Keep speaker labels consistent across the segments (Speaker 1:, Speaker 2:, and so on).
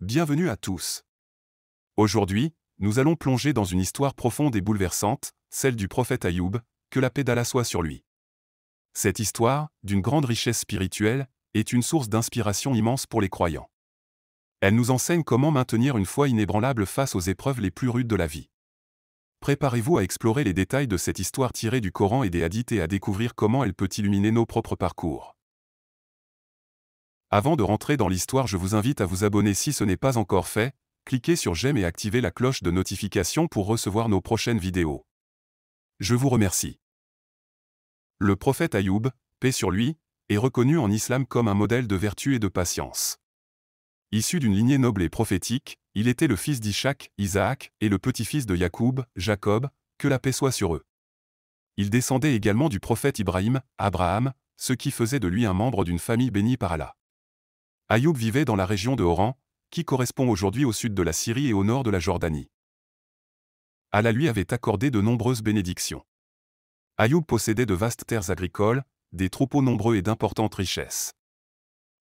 Speaker 1: Bienvenue à tous. Aujourd'hui, nous allons plonger dans une histoire profonde et bouleversante, celle du prophète Ayoub, que la paix d'Allah soit sur lui. Cette histoire, d'une grande richesse spirituelle, est une source d'inspiration immense pour les croyants. Elle nous enseigne comment maintenir une foi inébranlable face aux épreuves les plus rudes de la vie. Préparez-vous à explorer les détails de cette histoire tirée du Coran et des hadiths et à découvrir comment elle peut illuminer nos propres parcours. Avant de rentrer dans l'histoire, je vous invite à vous abonner si ce n'est pas encore fait, cliquez sur j'aime et activez la cloche de notification pour recevoir nos prochaines vidéos. Je vous remercie. Le prophète Ayoub, paix sur lui, est reconnu en islam comme un modèle de vertu et de patience. Issu d'une lignée noble et prophétique, il était le fils d'Ishak, Isaac, et le petit-fils de Yacoub, Jacob, que la paix soit sur eux. Il descendait également du prophète Ibrahim, Abraham, ce qui faisait de lui un membre d'une famille bénie par Allah. Ayoub vivait dans la région de Oran, qui correspond aujourd'hui au sud de la Syrie et au nord de la Jordanie. Allah lui avait accordé de nombreuses bénédictions. Ayoub possédait de vastes terres agricoles, des troupeaux nombreux et d'importantes richesses.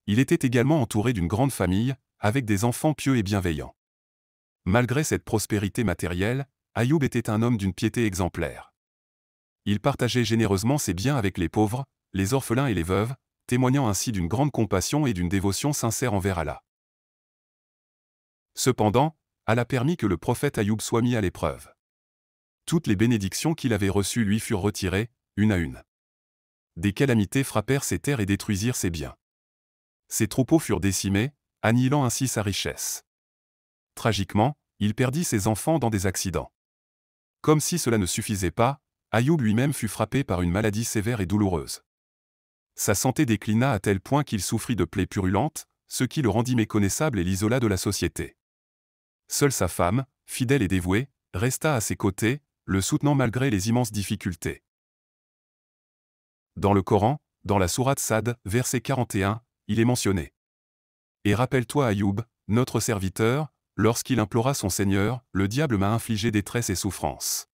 Speaker 1: Il était également entouré d'une grande famille, avec des enfants pieux et bienveillants. Malgré cette prospérité matérielle, Ayoub était un homme d'une piété exemplaire. Il partageait généreusement ses biens avec les pauvres, les orphelins et les veuves, témoignant ainsi d'une grande compassion et d'une dévotion sincère envers Allah. Cependant, Allah permit que le prophète Ayoub soit mis à l'épreuve. Toutes les bénédictions qu'il avait reçues lui furent retirées, une à une. Des calamités frappèrent ses terres et détruisirent ses biens. Ses troupeaux furent décimés, annihilant ainsi sa richesse. Tragiquement, il perdit ses enfants dans des accidents. Comme si cela ne suffisait pas, Ayoub lui-même fut frappé par une maladie sévère et douloureuse. Sa santé déclina à tel point qu'il souffrit de plaies purulentes, ce qui le rendit méconnaissable et l'isola de la société. Seule sa femme, fidèle et dévouée, resta à ses côtés, le soutenant malgré les immenses difficultés. Dans le Coran, dans la sourate Sad, verset 41, il est mentionné. « Et rappelle-toi Ayoub, notre serviteur, lorsqu'il implora son Seigneur, le diable m'a infligé détresse et souffrance. »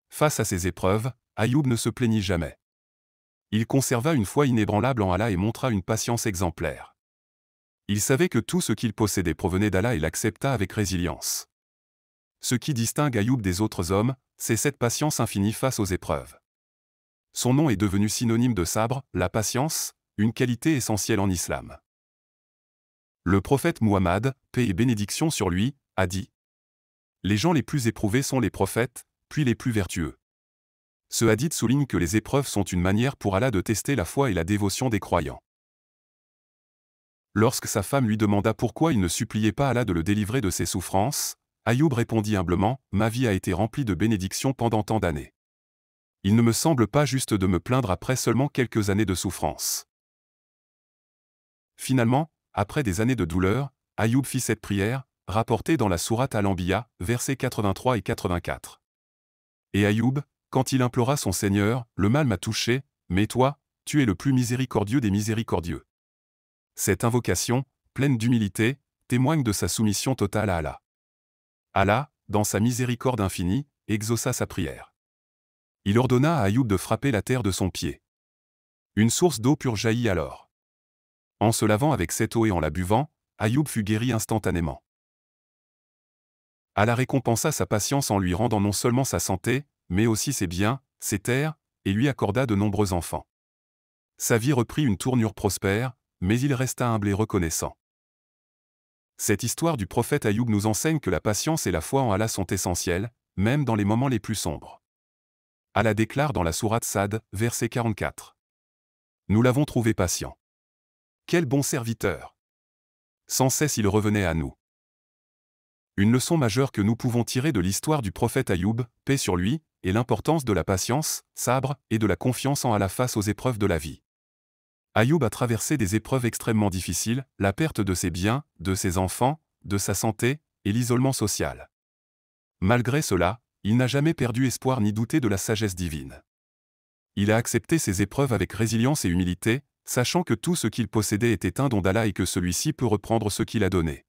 Speaker 1: Face à ces épreuves, Ayoub ne se plaignit jamais. Il conserva une foi inébranlable en Allah et montra une patience exemplaire. Il savait que tout ce qu'il possédait provenait d'Allah et l'accepta avec résilience. Ce qui distingue Ayoub des autres hommes, c'est cette patience infinie face aux épreuves. Son nom est devenu synonyme de sabre, la patience, une qualité essentielle en islam. Le prophète Muhammad, paix et bénédiction sur lui, a dit : « Les gens les plus éprouvés sont les prophètes, puis les plus vertueux. » Ce hadith souligne que les épreuves sont une manière pour Allah de tester la foi et la dévotion des croyants. Lorsque sa femme lui demanda pourquoi il ne suppliait pas Allah de le délivrer de ses souffrances, Ayoub répondit humblement : « Ma vie a été remplie de bénédictions pendant tant d'années. Il ne me semble pas juste de me plaindre après seulement quelques années de souffrance. » Finalement, après des années de douleur, Ayoub fit cette prière, rapportée dans la sourate Al-Anbiya, versets 83 et 84. Et Ayoub, quand il implora son Seigneur, le mal m'a touché, mais toi, tu es le plus miséricordieux des miséricordieux. Cette invocation, pleine d'humilité, témoigne de sa soumission totale à Allah. Allah, dans sa miséricorde infinie, exauça sa prière. Il ordonna à Ayoub de frapper la terre de son pied. Une source d'eau pure jaillit alors. En se lavant avec cette eau et en la buvant, Ayoub fut guéri instantanément. Allah récompensa sa patience en lui rendant non seulement sa santé, mais aussi ses biens, ses terres, et lui accorda de nombreux enfants. Sa vie reprit une tournure prospère, mais il resta humble et reconnaissant. Cette histoire du prophète Ayoub nous enseigne que la patience et la foi en Allah sont essentielles, même dans les moments les plus sombres. Allah déclare dans la sourate Sad, verset 44. « Nous l'avons trouvé patient. Quel bon serviteur! Sans cesse il revenait à nous. » Une leçon majeure que nous pouvons tirer de l'histoire du prophète Ayoub, paix sur lui, est l'importance de la patience, sabre, et de la confiance en Allah face aux épreuves de la vie. Ayoub a traversé des épreuves extrêmement difficiles, la perte de ses biens, de ses enfants, de sa santé, et l'isolement social. Malgré cela, il n'a jamais perdu espoir ni douté de la sagesse divine. Il a accepté ces épreuves avec résilience et humilité, sachant que tout ce qu'il possédait était un don d'Allah et que celui-ci peut reprendre ce qu'il a donné.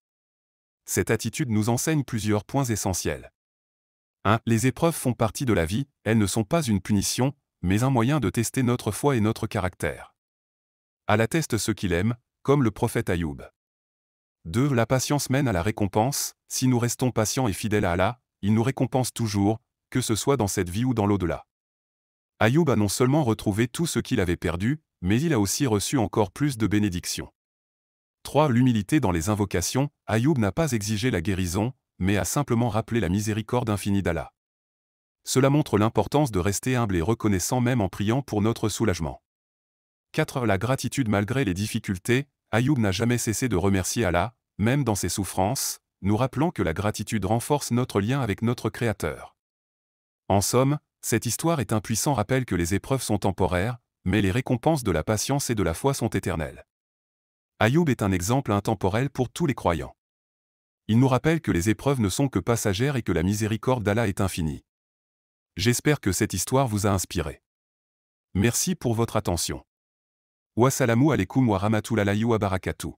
Speaker 1: Cette attitude nous enseigne plusieurs points essentiels. 1. Les épreuves font partie de la vie, elles ne sont pas une punition, mais un moyen de tester notre foi et notre caractère. Allah teste ceux qu'il aime, comme le prophète Ayoub. 2. La patience mène à la récompense. Si nous restons patients et fidèles à Allah, il nous récompense toujours, que ce soit dans cette vie ou dans l'au-delà. Ayoub a non seulement retrouvé tout ce qu'il avait perdu, mais il a aussi reçu encore plus de bénédictions. 3. L'humilité dans les invocations. Ayoub n'a pas exigé la guérison, mais a simplement rappelé la miséricorde infinie d'Allah. Cela montre l'importance de rester humble et reconnaissant même en priant pour notre soulagement. 4. La gratitude malgré les difficultés. Ayoub n'a jamais cessé de remercier Allah, même dans ses souffrances, nous rappelant que la gratitude renforce notre lien avec notre Créateur. En somme, cette histoire est un puissant rappel que les épreuves sont temporaires, mais les récompenses de la patience et de la foi sont éternelles. Ayoub est un exemple intemporel pour tous les croyants. Il nous rappelle que les épreuves ne sont que passagères et que la miséricorde d'Allah est infinie. J'espère que cette histoire vous a inspiré. Merci pour votre attention. Wassalamu alaikum wa rahmatullahi wa barakatuh.